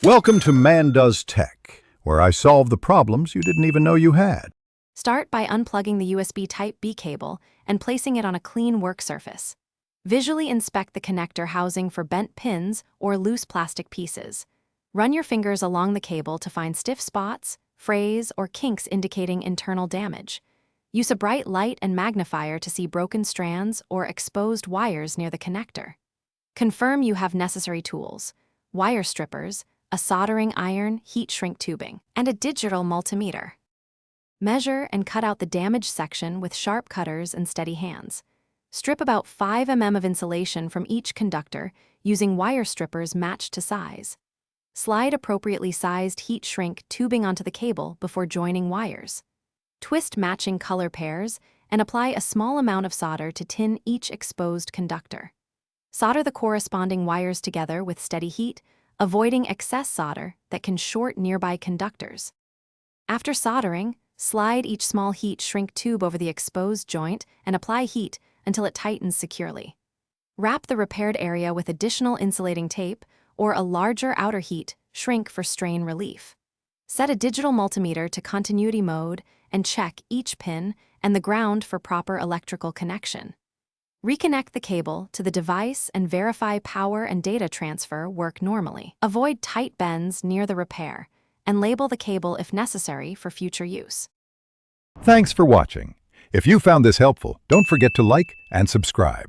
Welcome to Man Does Tech, where I solve the problems you didn't even know you had. Start by unplugging the USB Type-B cable and placing it on a clean work surface. Visually inspect the connector housing for bent pins or loose plastic pieces. Run your fingers along the cable to find stiff spots, frays, or kinks indicating internal damage. Use a bright light and magnifier to see broken strands or exposed wires near the connector. Confirm you have necessary tools: wire strippers, a soldering iron, heat shrink tubing, and a digital multimeter. Measure and cut out the damaged section with sharp cutters and steady hands. Strip about 5 mm of insulation from each conductor using wire strippers matched to size. Slide appropriately sized heat shrink tubing onto the cable before joining wires. Twist matching color pairs and apply a small amount of solder to tin each exposed conductor. Solder the corresponding wires together with steady heat, avoiding excess solder that can short nearby conductors. After soldering, slide each small heat shrink tube over the exposed joint and apply heat until it tightens securely. Wrap the repaired area with additional insulating tape or a larger outer heat shrink for strain relief. Set a digital multimeter to continuity mode and check each pin and the ground for proper electrical connection. Reconnect the cable to the device and verify power and data transfer work normally. Avoid tight bends near the repair and label the cable if necessary for future use. Thanks for watching. If you found this helpful, don't forget to like and subscribe.